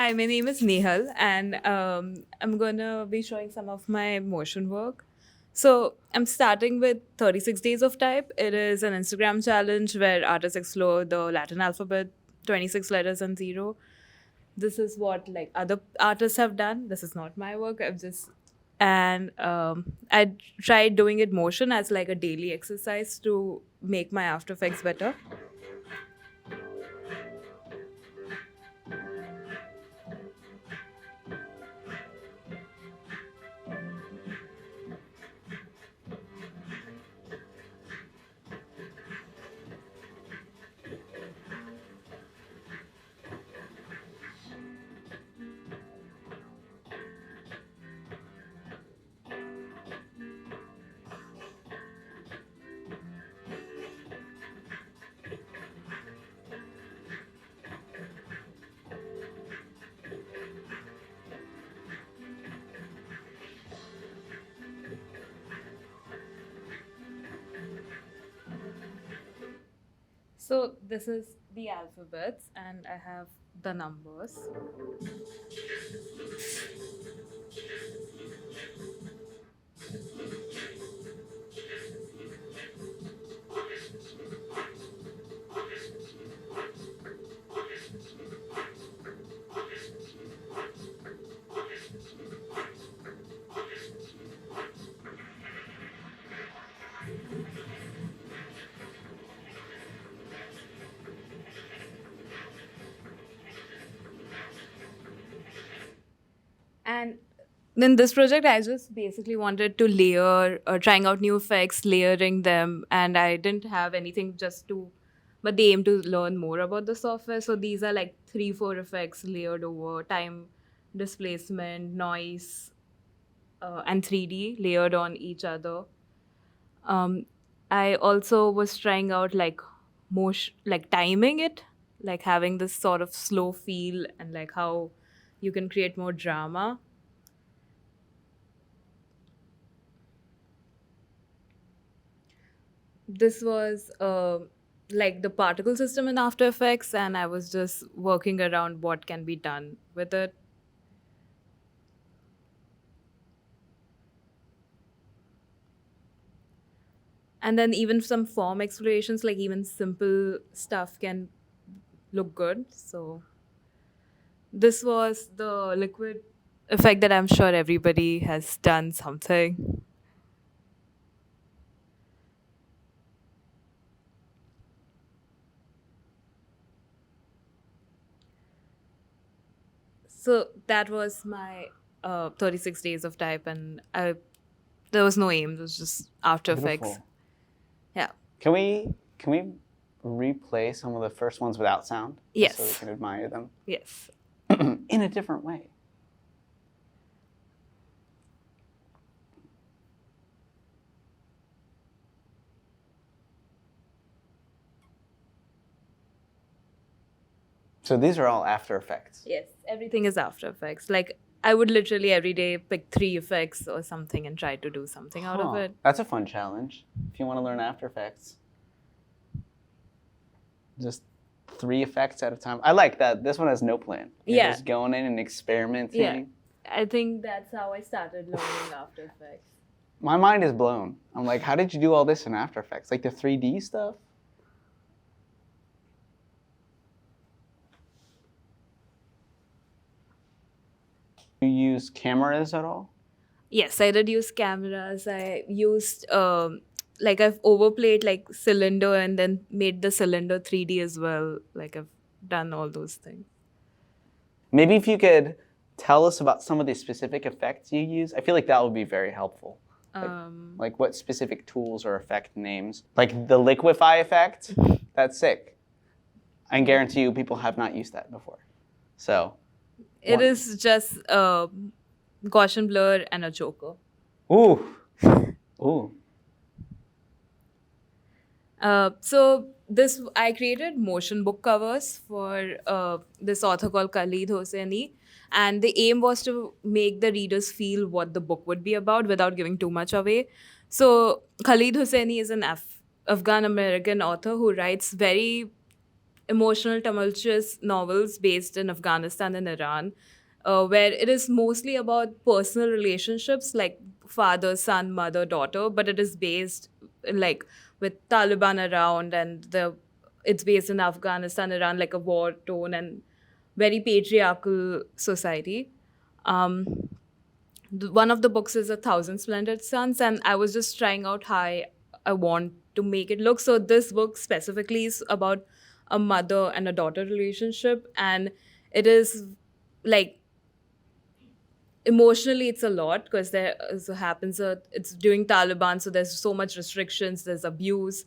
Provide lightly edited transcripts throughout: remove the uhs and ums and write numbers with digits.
Hi, my name is Nehal, and I'm gonna be showing some of my motion work. So, I'm starting with 36 Days of Type. It is an Instagram challenge where artists explore the Latin alphabet, 26 letters and zero. This is what like other artists have done. This is not my work. I tried doing it motion as like a daily exercise to make my After Effects better. So this is the alphabets, and I have the numbers. And in this project, I just basically wanted to layer, trying out new effects, layering them, and I didn't have anything but the aim to learn more about the software. So these are like three, four effects layered over time, displacement, noise, and 3D layered on each other. Um, I also was trying out like motion, like timing it, like having this sort of slow feel and like how you can create more drama. This was like the particle system in After Effects, and I was just working around what can be done with it. And then even some form explorations, like even simple stuff can look good. So this was the liquid effect that I'm sure everybody has done something. So that was my 36 days of type, and there was no aim. It was just After Effects. Beautiful. Yeah. Can we replay some of the first ones without sound? Yes. So we can admire them Yes. in a different way. So these are all After Effects. Yes, everything is After Effects. Like I would literally every day pick three effects or something and try to do something out of it. That's a fun challenge. If you want to learn After Effects, just 3 effects at a time. I like that. This one has no plan. You're just going in and experimenting. Yeah. I think that's how I started learning After Effects. My mind is blown. I'm like, how did you do all this in After Effects? Like the 3D stuff? You use cameras at all? Yes, I did use cameras. I used like I've overplayed like cylinder and then made the cylinder 3D as well. Like I've done all those things. Maybe if you could tell us about some of the specific effects you use, I feel like that would be very helpful. Like what specific tools or effect names? Like the liquefy effect? That's sick. I guarantee you people have not used that before. So. It is just Gaussian blur and a joker. Ooh. Ooh. So this I created motion book covers for this author called Khalid Hosseini, and the aim was to make the readers feel what the book would be about without giving too much away. So Khalid Hosseini is an Afghan American author who writes very emotional, tumultuous novels based in Afghanistan and Iran, where it is mostly about personal relationships like father, son, mother, daughter, but it is based like with Taliban around, and it's based in Afghanistan, Iran, like a war tone and very patriarchal society. Um, One of the books is A Thousand Splendid Suns, and I was just trying out how I want to make it look. So this book specifically is about a mother and a daughter relationship, and it is like emotionally it's a lot because there happens it's during Taliban, so there's so much restrictions, there's abuse,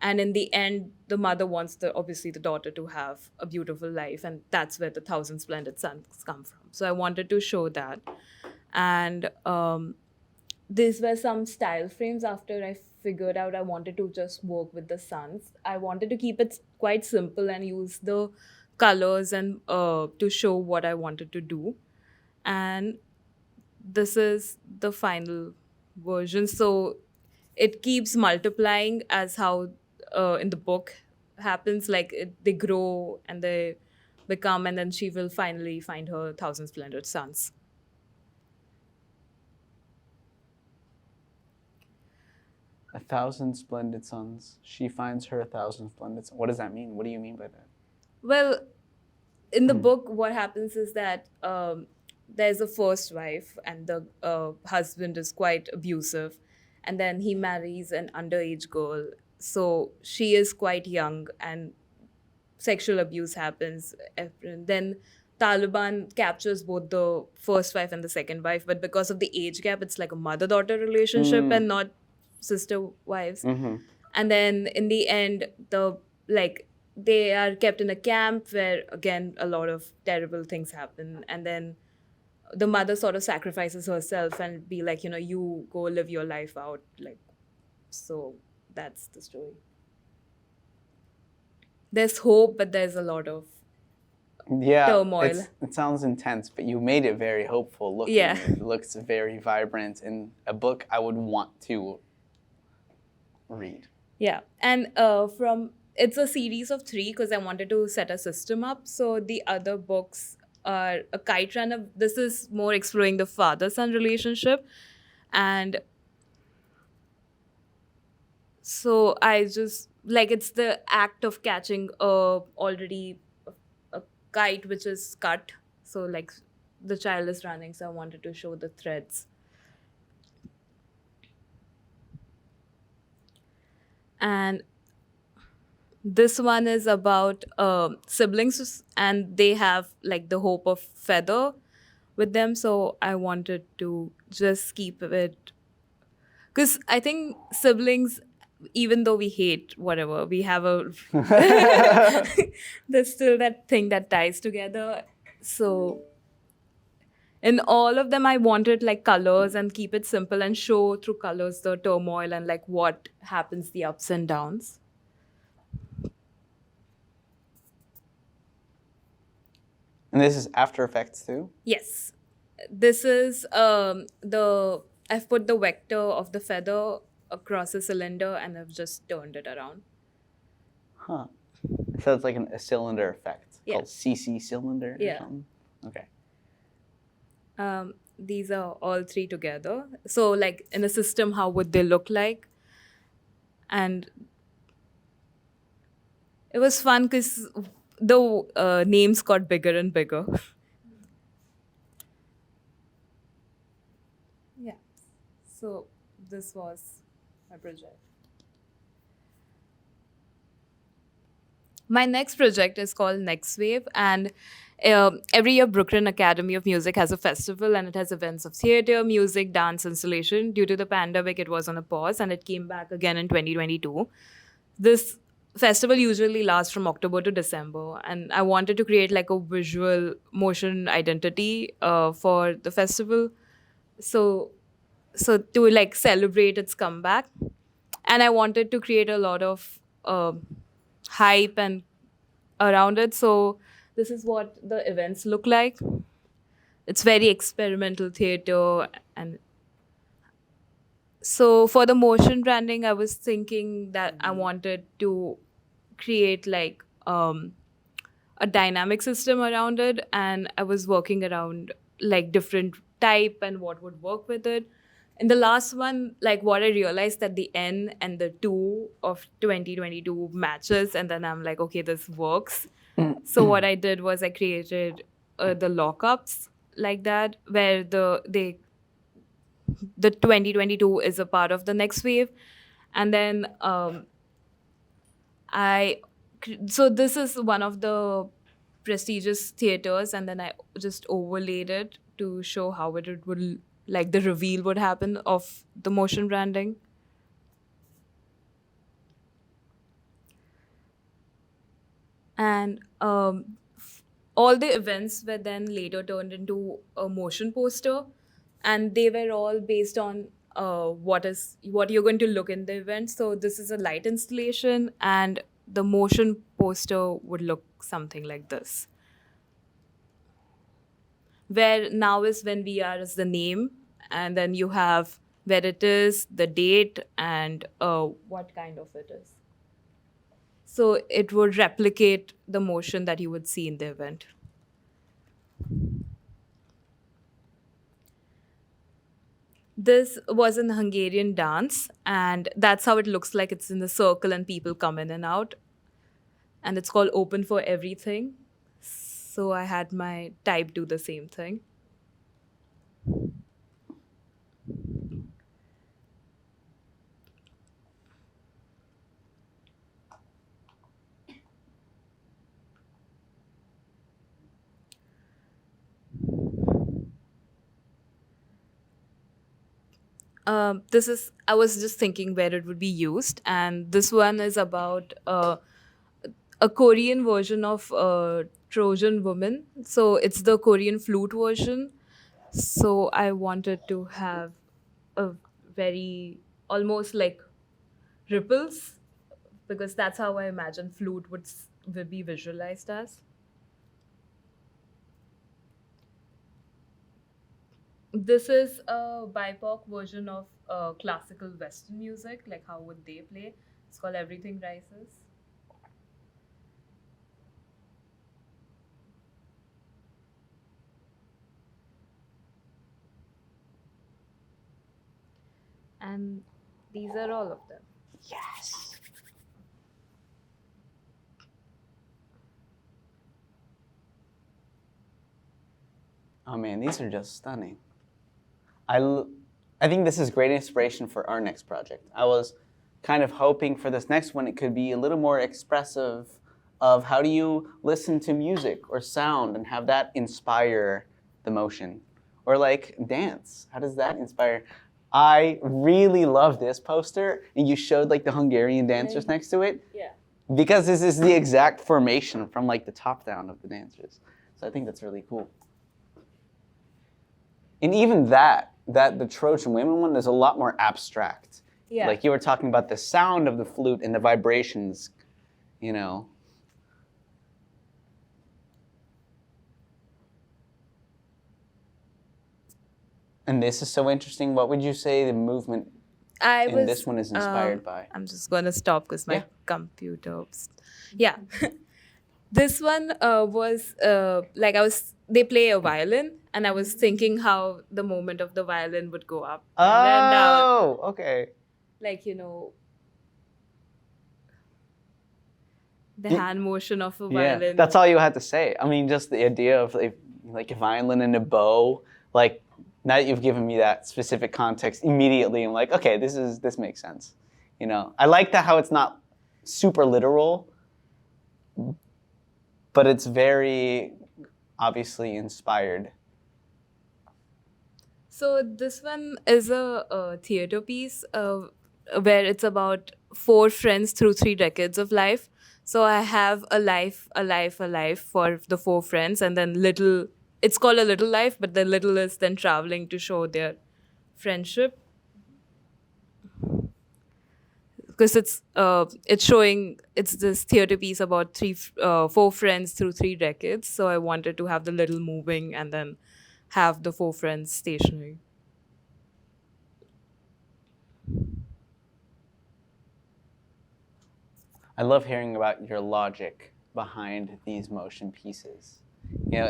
and in the end the mother wants the obviously the daughter to have a beautiful life, and that's where the Thousand Splendid Suns come from. So I wanted to show that. And these were some style frames after I figured out I wanted to just work with the suns. I wanted to keep it quite simple and use the colors and to show what I wanted to do. And this is the final version. So it keeps multiplying as how in the book happens. Like they grow and they become, and then she will finally find her thousand splendid suns. A thousand splendid suns. She finds her a thousand splendid suns. What does that mean? What do you mean by that? Well, in the book, what happens is that there's a first wife, and the husband is quite abusive, and then he marries an underage girl. So she is quite young, and sexual abuse happens. And then Taliban captures both the first wife and the second wife, but because of the age gap, it's like a mother-daughter relationship and not sister wives. And then in the end, they are kept in a camp where again a lot of terrible things happen, and then the mother sort of sacrifices herself and be like, you go live your life out, like. So that's the story. There's hope, but there's a lot of turmoil. It sounds intense, but you made it very hopeful looking. Yeah. It looks very vibrant, and a book I would want to read. Yeah, and it's a series of 3 because I wanted to set a system up. So the other books are a kite runner. This is more exploring the father-son relationship, and so I just like it's the act of catching a kite which is cut. So like the child is running, so I wanted to show the threads. And this one is about siblings, and they have like the hope of feather with them. So I wanted to just keep it because I think siblings, even though we hate whatever, we have there's still that thing that ties together. So in all of them, I wanted like colors and keep it simple and show through colors the turmoil and like what happens, the ups and downs. And this is After Effects too? Yes. This is I've put the vector of the feather across a cylinder and I've just turned it around. Huh. So it's like a cylinder effect Yeah. called CC cylinder or something? Okay. These are all 3 together. So like in a system, how would they look like? And it was fun because the names got bigger and bigger. Yeah. So this was my project. My next project is called Nextwave, and every year Brooklyn Academy of Music has a festival, and it has events of theater, music, dance, installation. Due to the pandemic, it was on a pause, and it came back again in 2022. This festival usually lasts from October to December, and I wanted to create like a visual motion identity for the festival. So to like celebrate its comeback, and I wanted to create a lot of hype and around it. So this is what the events look like. It's very experimental theater. And so for the motion branding, I was thinking that I wanted to create like a dynamic system around it, and I was working around like different type and what would work with it. In the last one, like what I realized that the N and the 2 of 2022 matches, and then I'm like, okay, this works. So what I did was I created the lockups like that, where the 2022 is a part of the next wave, and then I so this is one of the prestigious theaters, and then I just overlaid it to show how it would like the reveal would happen of the motion branding. And all the events were then later turned into a motion poster, and they were all based on what you're going to look in the event. So this is a light installation, and the motion poster would look something like this, where now is when we are is the name, and then you have where it is, the date, and what kind of it is. So it would replicate the motion that you would see in the event. This was an Hungarian dance, and that's how it looks like. It's in the circle, and people come in and out. And it's called Open for Everything. So I had my type do the same thing. I was just thinking where it would be used, and this one is about a Korean version of Trojan Woman. So it's the Korean flute version. So I wanted to have a very almost like ripples, because that's how I imagine flute would be visualized as. This is a BIPOC version of classical Western music, like how would they play? It's called Everything Rises. And these are all of them. Yes. Oh man, these are just stunning. I think this is great inspiration for our next project. I was kind of hoping for this next one it could be a little more expressive of how do you listen to music or sound and have that inspire the motion. Or like dance, how does that inspire? I really love this poster, and you showed like the Hungarian dancers next to it. Yeah. Because this is the exact formation from like the top down of the dancers. So I think that's really cool. And even that the Trojan women one is a lot more abstract. Yeah. Like you were talking about the sound of the flute and the vibrations, you know. And this is so interesting. What would you say the movement in this one is inspired by? I'm just going to stop because my Yeah. computer. Yeah. This one was like they play a violin, and I was thinking how the moment of the violin would go up and then down. Oh, okay. Like, the hand motion of a Yeah, violin. that's all you had to say. I mean, just the idea of like a violin and a bow. Like now that you've given me that specific context, immediately I'm like, okay, this makes sense. You know, I like that how it's not super literal, but it's very obviously inspired. So this one is a theater piece where it's about four friends through 3 decades of life. So I have a life, a life, a life for the four friends, and then little. It's called a little life, but the little is then traveling to show their friendship. Because it's showing it's this theater piece about four friends through 3 decades. So I wanted to have the little moving and then have the four friends stationary. I love hearing about your logic behind these motion pieces. You know,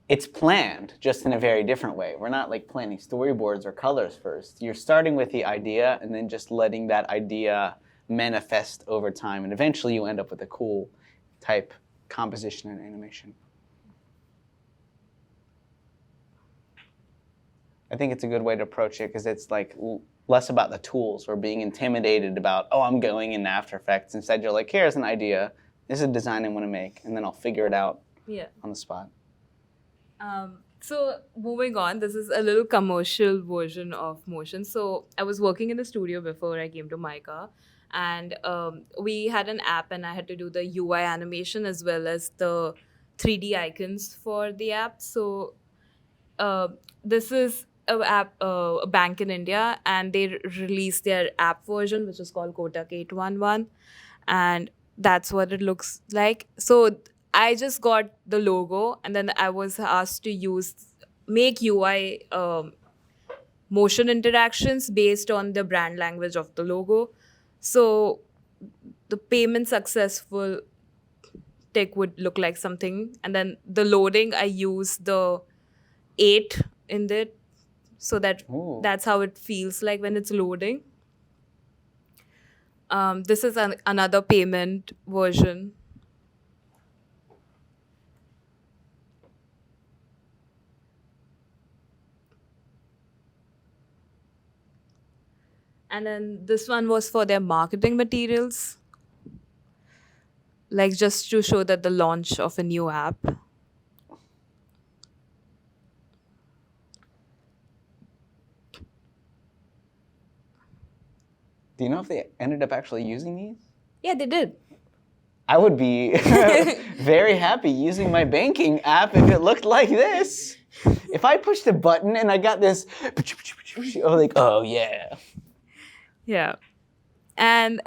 it's planned just in a very different way. We're not like planning storyboards or colors first. You're starting with the idea and then just letting that idea manifest over time, and eventually you end up with a cool type composition and animation. I think it's a good way to approach it because it's like less about the tools or being intimidated about, oh, I'm going into After Effects. Instead, you're like, here's an idea. This is a design I want to make, and then I'll figure it out on the spot. So moving on, this is a little commercial version of motion. So I was working in the studio before I came to Mica, and we had an app, and I had to do the UI animation as well as the 3D icons for the app. So this is a bank in India, and they released their app version, which is called Kotak 811, and that's what it looks like. So I just got the logo, and then I was asked to make UI motion interactions based on the brand language of the logo. So the payment successful tick would look like something, and then the loading, I use the 8 in it, so that's how it feels like when it's loading. This is another payment version. And then this one was for their marketing materials, like just to show that the launch of a new app. Do you know if they ended up actually using these? Yeah, they did. I would be very happy using my banking app if it looked like this. If I pushed a button and I got this, I'm like, oh yeah. Yeah. And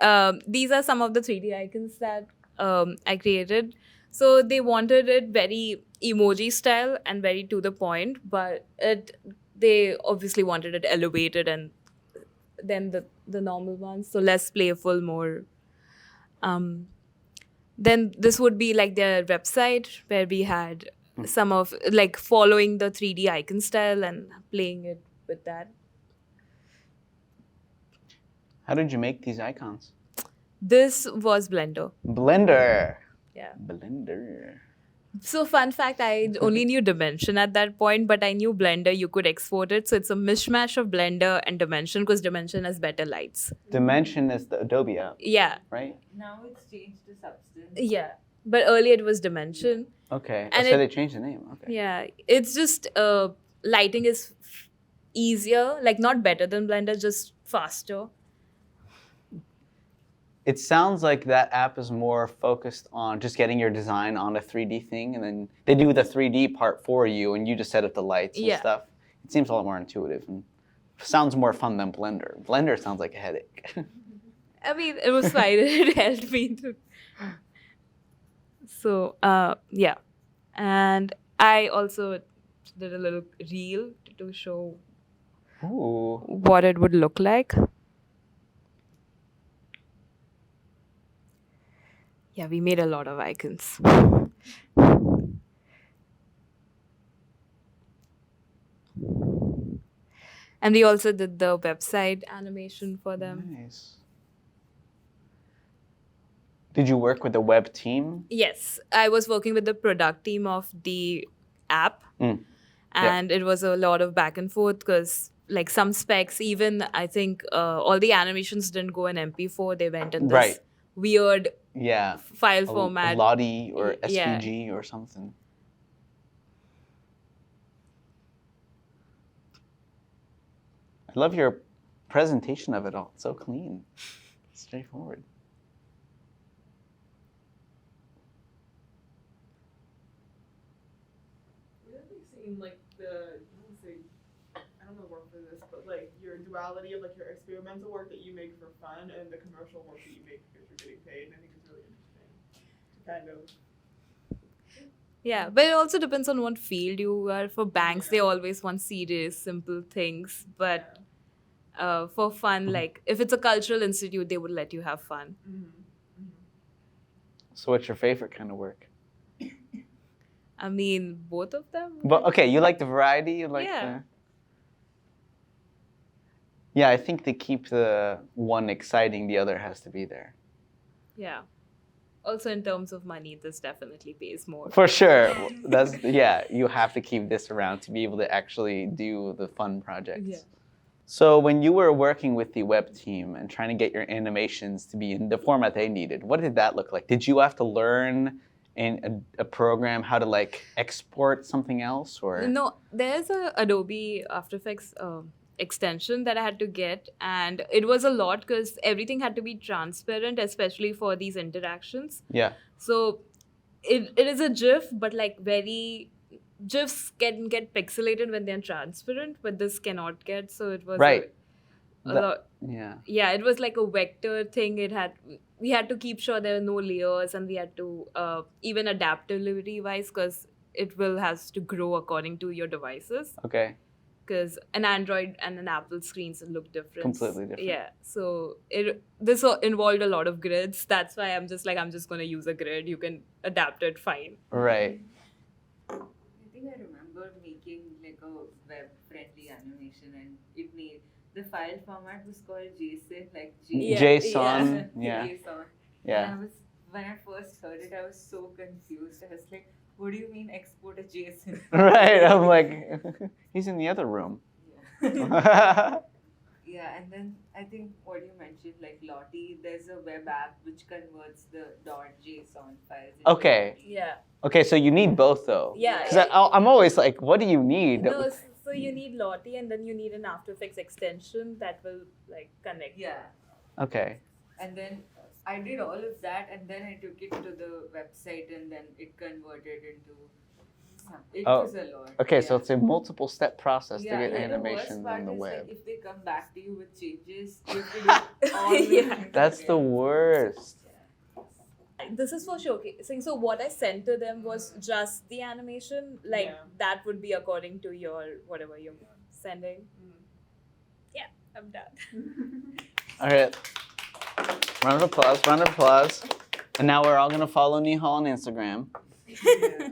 these are some of the 3D icons that I created. So they wanted it very emoji style and very to the point, but they obviously wanted it elevated and then the normal ones, so less playful, more. Then this would be like their website where we had some of like following the 3D icon style and playing it with that. How did you make these icons? This was Blender. Blender. Yeah. Blender. So fun fact, I only knew Dimension at that point, but I knew Blender, you could export it. So it's a mishmash of Blender and Dimension because Dimension has better lights. Dimension is the Adobe app. Yeah. Right? Now it's changed to Substance. Yeah. But earlier it was Dimension. Okay. And so they changed the name. Okay. Yeah. It's just lighting is easier, like not better than Blender, just faster. It sounds like that app is more focused on just getting your design on a 3D thing, and then they do the 3D part for you, and you just set up the lights and stuff. It seems a lot more intuitive and sounds more fun than Blender. Blender sounds like a headache. I mean, it was fine. It helped me to. So, yeah. And I also did a little reel to show what it would look like. Yeah, we made a lot of icons. And we also did the website animation for them. Nice. Did you work with the web team? Yes, I was working with the product team of the app. And it was a lot of back and forth because like some specs, even I think all the animations didn't go in MP4. They went in this weird file format. Lottie or SVG or something. I love your presentation of it all. It's so clean. Straightforward. Like I don't know the word for this, but like your duality of like your experimental work that you make for fun and the commercial work that you make because you're getting paid. I think it's really interesting to kind of. Yeah, but it also depends on what field you are. For banks, they always want serious, simple things. But for fun, like if it's a cultural institute, they would let you have fun. So what's your favorite kind of work? I mean, both of them. But okay, you like the variety. You like Yeah. the. Yeah, I think to keep the one exciting, the other has to be there. Yeah. Also, in terms of money, this definitely pays more. For sure. That's yeah. You have to keep this around to be able to actually do the fun projects. Yeah. So when you were working with the web team and trying to get your animations to be in the format they needed, what did that look like? Did you have to learn in a program how to like export something else or? No, there's a Adobe After Effects extension that I had to get, and it was a lot because everything had to be transparent, especially for these interactions. Yeah. So it is a GIF, but like very GIFs can get pixelated when they're transparent, but this cannot get. So it was Right. a That- lot. Yeah. Yeah, it was like a vector thing. We had to keep sure there were no layers, and we had to even adaptability wise, because it has to grow according to your devices. Okay. Because an Android and an Apple screens look different. Completely different. Yeah, so this involved a lot of grids. That's why I'm just gonna use a grid. You can adapt it fine. Right. I think I remember making like a web-friendly animation, and the file format was called JSON, like Yeah. JSON. Yeah. JSON. Yeah. And when I first heard it, I was so confused. I was like, "What do you mean export a JSON?" Right. I'm like, he's in the other room. Yeah. Yeah, and then I think what you mentioned, like Lottie, there's a web app which converts the .json files. Into Okay. Lottie. Yeah. Okay, so you need both though. Yeah. Because I'm always like, what do you need? No, so you need Lottie, and then you need an After Effects extension that will like connect. Yeah. Okay. And then I did all of that, and then I took it to the website, and then it converted into. It Oh, was a lot. Okay, so yeah. it's a multiple step process Yeah, to get like animations the worst part on the is, web. like, if they come back to you with changes, you have to do all the Yeah. things That's the again. worst. This is for showcasing. So what I sent to them was just the animation. Like Yeah. that would be according to your whatever you're sending. Yeah, I'm done. All right. Round of applause, round of applause. And now we're all going to follow Nehal on Instagram. Yeah.